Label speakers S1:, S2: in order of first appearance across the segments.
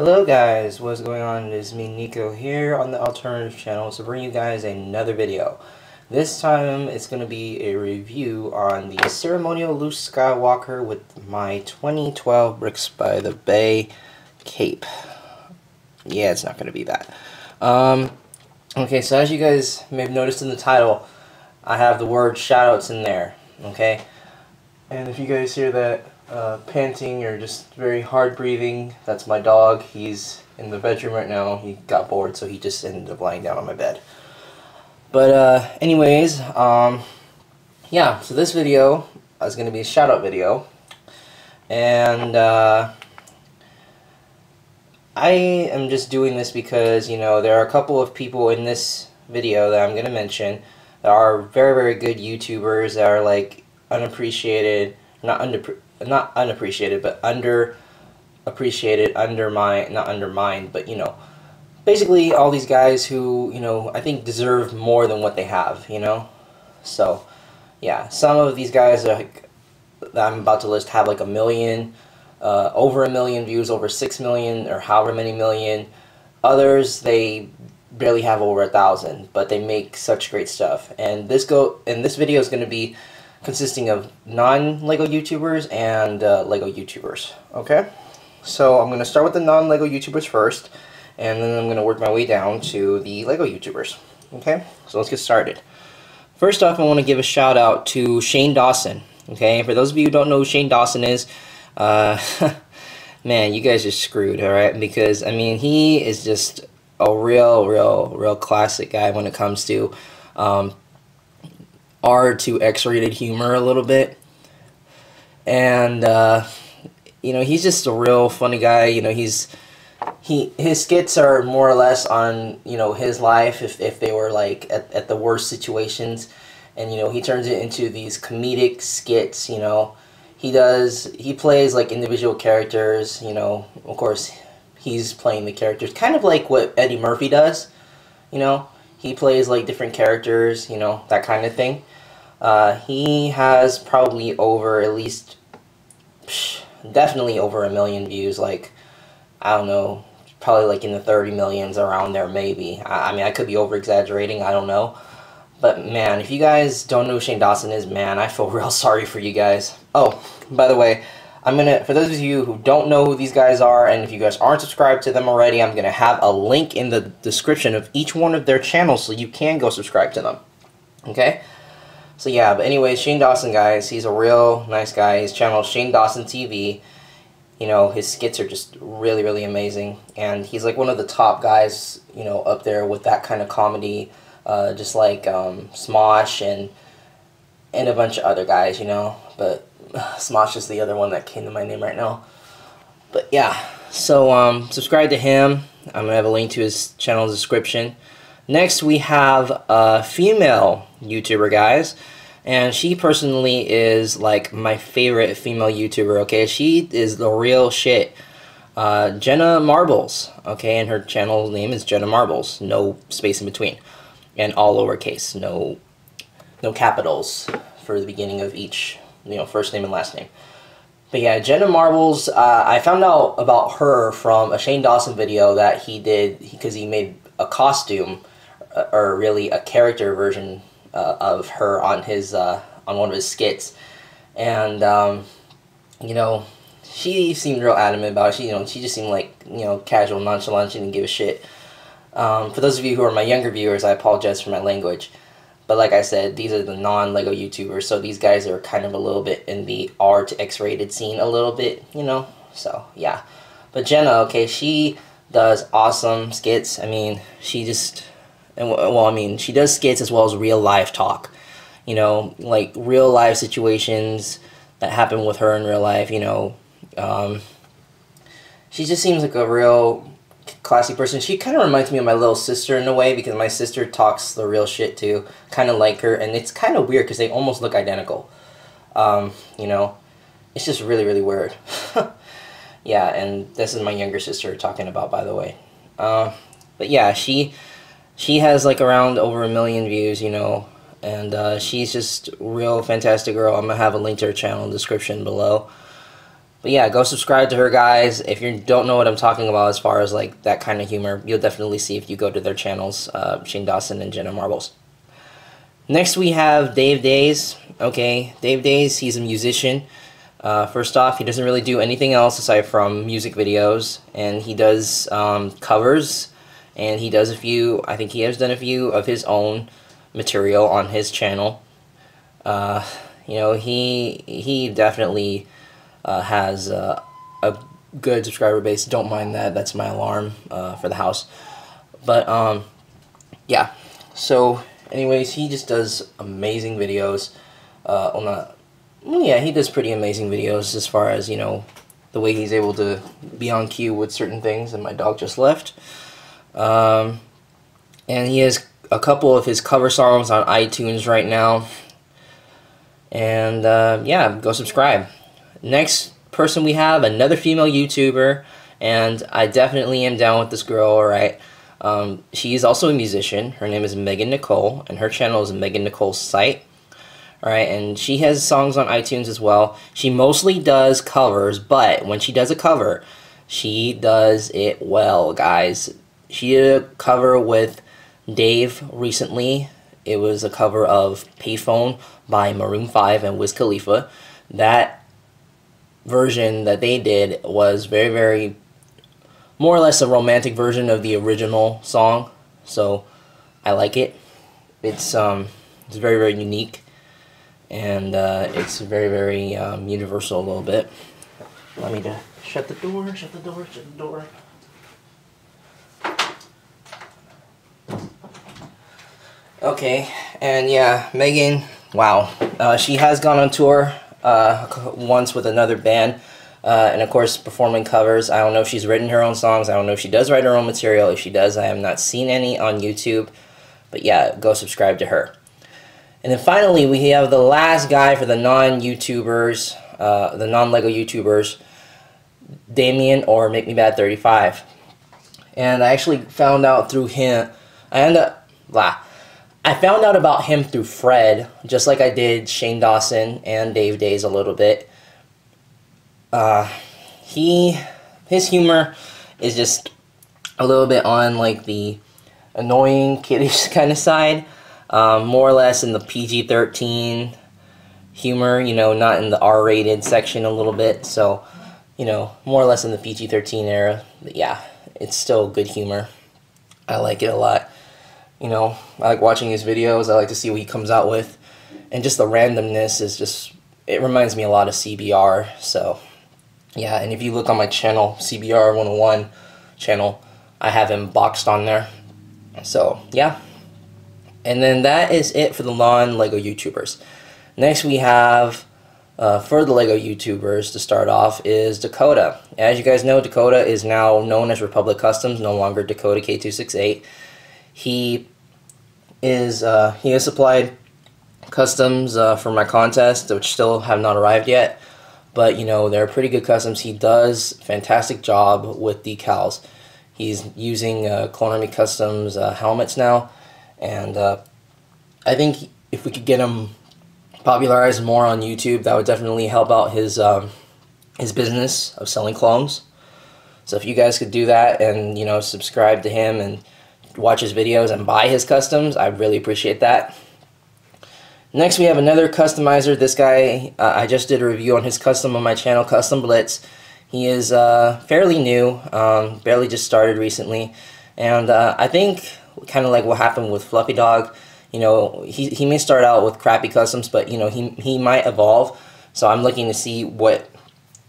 S1: Hello guys, what's going on? It is me, Nico, here on the Alternative Channel to bring you guys another video. This time it's going to be a review on the ceremonial Luke Skywalker with my 2012 Bricks by the Bay cape. Yeah, it's not going to be that. Okay, so as you guys may have noticed in the title, I have the word shoutouts in there, okay? And if you guys hear that panting or just very hard breathing, that's my dog. He's in the bedroom right now. He got bored, so he just ended up lying down on my bed. But anyways, yeah, so this video is going to be a shout out video, and I am just doing this because, you know, there are a couple of people in this video that I'm going to mention that are very good YouTubers that are like unappreciated, not unappreciated, but underappreciated, not undermined, but, you know, basically all these guys who, you know, I think deserve more than what they have, you know. So yeah, some of these guys are like, that I'm about to list have like 1 million, over 1 million views, over 6 million, or however many million. Others, they barely have over 1,000, but they make such great stuff. And this video is going to be consisting of non-LEGO YouTubers and LEGO YouTubers. Okay, so I'm going to start with the non-LEGO YouTubers first, and then I'm going to work my way down to the LEGO YouTubers. Okay, so let's get started. First off, I want to give a shout out to Shane Dawson. Okay, for those of you who don't know who Shane Dawson is, man, you guys are screwed, alright? Because, I mean, he is just a real classic guy when it comes to R to X-rated humor a little bit. And, you know, he's just a real funny guy. You know, his skits are more or less on, you know, his life if they were like at the worst situations. And, you know, he turns it into these comedic skits, you know. He plays like individual characters, you know. Of course, he's playing the characters, kind of like what Eddie Murphy does, you know. He plays like different characters, you know, that kind of thing. He has probably over at least, definitely over 1 million views, like, I don't know, probably like in the 30 millions, around there maybe. I mean, I could be over-exaggerating, I don't know. But man, if you guys don't know who Shane Dawson is, man, I feel real sorry for you guys. Oh, by the way, for those of you who don't know who these guys are, and if you guys aren't subscribed to them already, I'm going to have a link in the description of each one of their channels so you can go subscribe to them. Okay? So yeah, but anyways, Shane Dawson, guys, he's a real nice guy. His channel is Shane Dawson TV. You know, his skits are just really amazing. And he's like one of the top guys, you know, up there with that kind of comedy, just like Smosh and a bunch of other guys, you know. But Smosh is the other one that came to my name right now. But yeah, so subscribe to him. I'm gonna have a link to his channel description. Next, we have a female YouTuber, guys, and she personally is like my favorite female YouTuber. Okay, she is the real shit. Jenna Marbles. Okay, and her channel name is Jenna Marbles. No space in between, and all lowercase. No capitals for the beginning of each, you know, first name and last name. But yeah, Jenna Marbles, I found out about her from a Shane Dawson video that he did, because he made a costume, or really a character version of her on his on one of his skits. And you know, she seemed real adamant about it. She just seemed like, you know, casual, nonchalant. She didn't give a shit. For those of you who are my younger viewers, I apologize for my language. But like I said, these are the non-LEGO YouTubers, so these guys are kind of a little bit in the R to X-rated scene a little bit, you know, so yeah. But Jenna, okay, she does awesome skits. I mean, she just, well, I mean, she does skits as well as real life talk, you know, like real life situations that happen with her in real life, you know. She just seems like a real classy person. She kind of reminds me of my little sister in a way, because my sister talks the real shit too, kind of like her, and it's kind of weird because they almost look identical. You know, it's just really weird. Yeah, and this is my younger sister talking about, by the way. But yeah, she has like around over 1 million views, you know, and she's just a real fantastic girl. I'm gonna have a link to her channel in the description below. But yeah, go subscribe to her, guys. If you don't know what I'm talking about as far as like that kind of humor, you'll definitely see if you go to their channels, Shane Dawson and Jenna Marbles. Next we have Dave Days. Okay, Dave Days, he's a musician. First off, he doesn't really do anything else aside from music videos, and he does covers, and he does a few, I think he has done a few of his own material on his channel. You know, he definitely has a good subscriber base. Don't mind that. That's my alarm for the house. But yeah. So, anyways, he just does amazing videos. Yeah, he does pretty amazing videos as far as, you know, the way he's able to be on cue with certain things. And my dog just left. And he has a couple of his cover songs on iTunes right now. And yeah, go subscribe. Next person we have, another female YouTuber, and I definitely am down with this girl, alright. She's also a musician. Her name is Megan Nicole, and her channel is Megan Nicole's Site. Alright, and she has songs on iTunes as well. She mostly does covers, but when she does a cover, she does it well, guys. She did a cover with Dave recently. It was a cover of Payphone by Maroon 5 and Wiz Khalifa. That version that they did was very more or less a romantic version of the original song, so I like it. It's very unique, and it's very universal a little bit. Let me just shut the door. Okay, and yeah, Megan, wow, she has gone on tour once with another band, and of course performing covers. I don't know if she's written her own songs. I don't know if she does write her own material. If she does, I have not seen any on YouTube, but yeah, go subscribe to her. And then finally we have the last guy for the non-YouTubers, the non-Lego YouTubers, Damien, or Make Me Bad 35. And I actually found out through him, I found out about him through Fred, just like I did Shane Dawson and Dave Days a little bit. His humor is just a little bit on like the annoying, kiddish kind of side, more or less in the PG-13 humor, you know, not in the R-rated section a little bit, so, you know, more or less in the PG-13 era, but yeah, it's still good humor. I like it a lot. You know, I like watching his videos. I like to see what he comes out with. And just the randomness is just, it reminds me a lot of CBR. So, yeah, and if you look on my channel, CBR 101 channel, I have him boxed on there. So, yeah. And then that is it for the non-Lego YouTubers. Next we have, for the Lego YouTubers to start off, is Dakota. As you guys know, Dakota is now known as Republic Customs, no longer Dakota K268. He has supplied customs for my contest, which still have not arrived yet, but you know, they're pretty good customs. He does a fantastic job with decals. He's using Clonarmy Customs helmets now, and I think if we could get him popularized more on YouTube, that would definitely help out his business of selling clones. So if you guys could do that and, you know, subscribe to him and watch his videos and buy his customs, I'd really appreciate that. Next we have another customizer. This guy, I just did a review on his custom on my channel, Custom Blitz. He is fairly new, barely just started recently, and I think kind of like what happened with Fluffy Dog, you know, he may start out with crappy customs, but you know, he might evolve, so I'm looking to see what,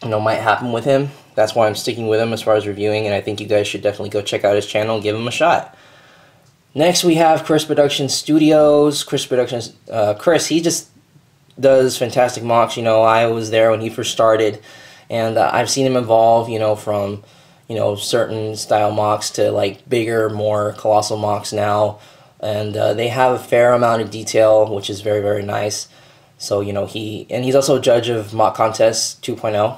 S1: you know, might happen with him. That's why I'm sticking with him as far as reviewing, and I think you guys should definitely go check out his channel and give him a shot. Next we have Chris Productions Studios. Chris Productions, Chris, he just does fantastic mocks. You know, I was there when he first started, and I've seen him evolve, you know, from, you know, certain style mocks to like bigger, more colossal mocks now, and they have a fair amount of detail, which is very nice. So, you know, he's also a judge of Mock Contest 2.0,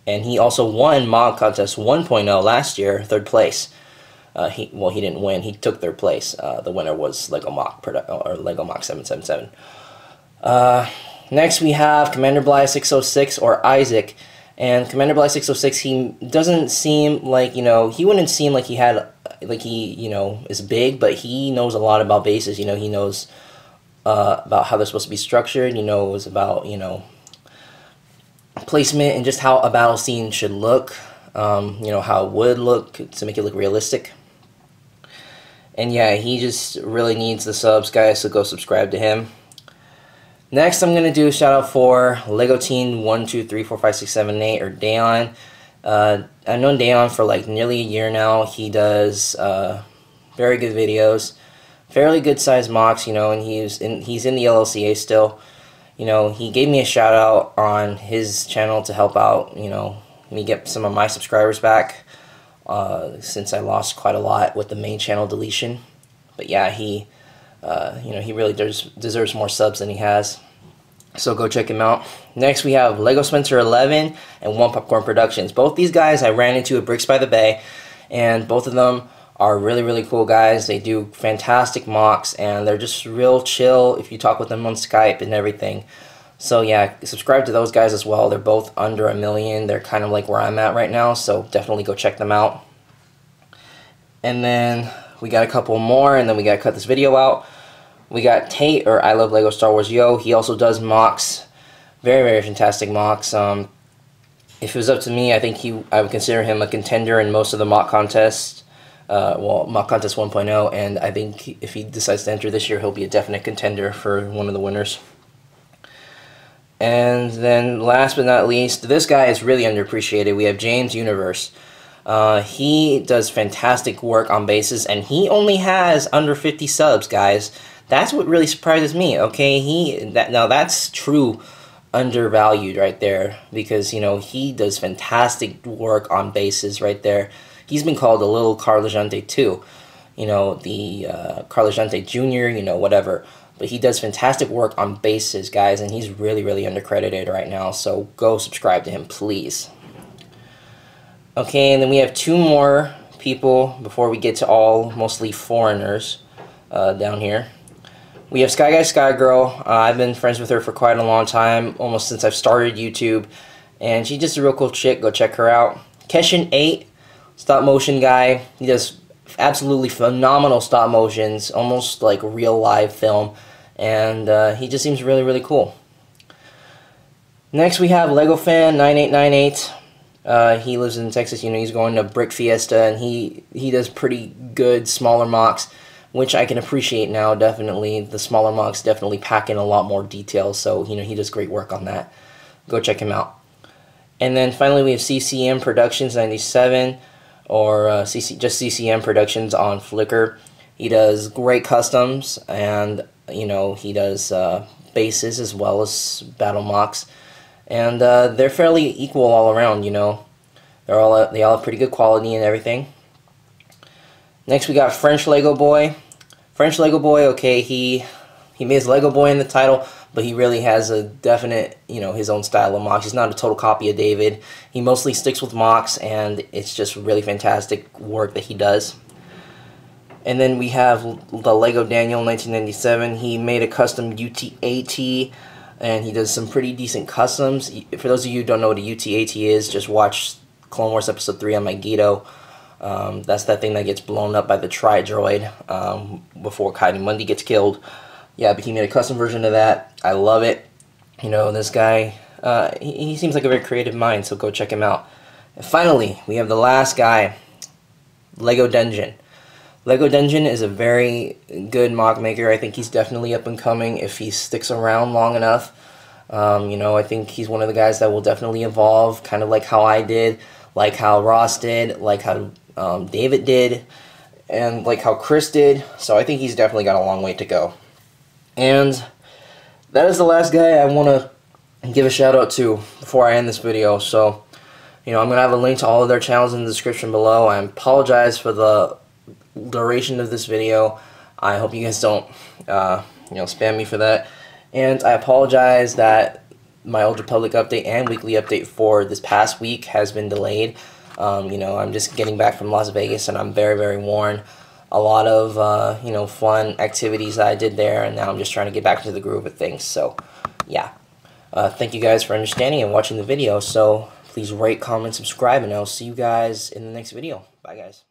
S1: and he also won Mock Contest 1.0 last year, 3rd place. He didn't win. He took 3rd place. The winner was Lego Mock or Lego Mock 777. Next we have Commander Bly 606 or Isaac, And Commander Black 606, he doesn't seem like, he wouldn't seem like he had, like he, is big, but he knows a lot about bases. He knows about how they're supposed to be structured. He knows about, placement and just how a battle scene should look. How it would look to make it look realistic. And yeah, he just really needs the subs, guys, so go subscribe to him. Next, I'm going to do a shout out for Lego Teen 1, 2, 3, 4, 5, 6, 7, 8, or Dayon. I've known Dayon for like nearly a year now. He does very good videos, fairly good sized MOCs, and he's in the LLCA still. He gave me a shout out on his channel to help out, me get some of my subscribers back, since I lost quite a lot with the main channel deletion. But yeah, he really deserves more subs than he has. So go check him out. Next, we have Lego Spencer 11 and One Popcorn Productions. Both these guys I ran into at Bricks by the Bay, and both of them are really, really cool guys. They do fantastic MOCs, and they're just real chill if you talk with them on Skype and everything. So yeah, subscribe to those guys as well. They're both under 1 million. They're kind of like where I'm at right now, so definitely go check them out. And then we got a couple more, and then we got to cut this video out. We got Tate, or I Love Lego Star Wars Yo. He also does MOCs. Very, very fantastic MOCs. If it was up to me, I think I would consider him a contender in most of the MOC contests. Well, MOC Contest 1.0, and I think if he decides to enter this year, he'll be a definite contender for one of the winners. And then last but not least, this guy is really underappreciated. We have James Universe. He does fantastic work on bases, and he only has under 50 subs, guys. That's what really surprises me, okay? Now that's true undervalued right there, because, he does fantastic work on bases right there. He's been called a little Carl Legente too. The Carl Legente Jr., whatever. But he does fantastic work on bases, guys, and he's really, really undercredited right now, so go subscribe to him, please. Okay, and then we have two more people before we get to all mostly foreigners down here. We have Sky Guy Sky Girl. I've been friends with her for quite a long time, almost since I've started YouTube, and she's just a real cool chick. Go check her out. Keshin8, stop motion guy. He does absolutely phenomenal stop motions, almost like real live film, and he just seems really, really cool. Next we have Lego Fan 9898. He lives in Texas. He's going to Brick Fiesta, and he does pretty good smaller MOCs, which I can appreciate now. Definitely the smaller MOCs definitely pack in a lot more detail, so he does great work on that. Go check him out. And then finally we have CCM Productions 97, or just CCM Productions on Flickr. He does great customs, and he does bases as well as battle MOCs, and they're fairly equal all around. They all have pretty good quality and everything. Next we got French Lego Boy. French Lego Boy, okay, he made his Lego Boy in the title, but he really has a definite, his own style of MOCs. He's not a total copy of David. He mostly sticks with MOCs, and it's just really fantastic work that he does. And then we have the Lego Daniel 1997. He made a custom UT-AT, and he does some pretty decent customs. For those of you who don't know what a UT-AT is, just watch Clone Wars Episode 3 on my Guido. That's that thing that gets blown up by the Tri-Droid before Kaiden Mundi gets killed. Yeah, but he made a custom version of that. I love it. This guy, he seems like a very creative mind, so go check him out. And finally, we have the last guy, Lego Dungeon. Lego Dungeon is a very good MOC maker. I think he's definitely up and coming if he sticks around long enough. I think he's one of the guys that will definitely evolve, kind of like how I did, like how Ross did, like how David did, and like how Chris did. So I think he's definitely got a long way to go. And that is the last guy I want to give a shout out to before I end this video. So, I'm going to have a link to all of their channels in the description below. I apologize for the duration of this video. I hope you guys don't spam me for that, and I apologize that my Old Republic update and weekly update for this past week has been delayed. I'm just getting back from Las Vegas, and I'm very, very worn. A lot of fun activities that I did there, and now I'm just trying to get back into the groove of things. So yeah, thank you guys for understanding and watching the video. So Please rate, comment, subscribe, and I'll see you guys in the next video. Bye, guys.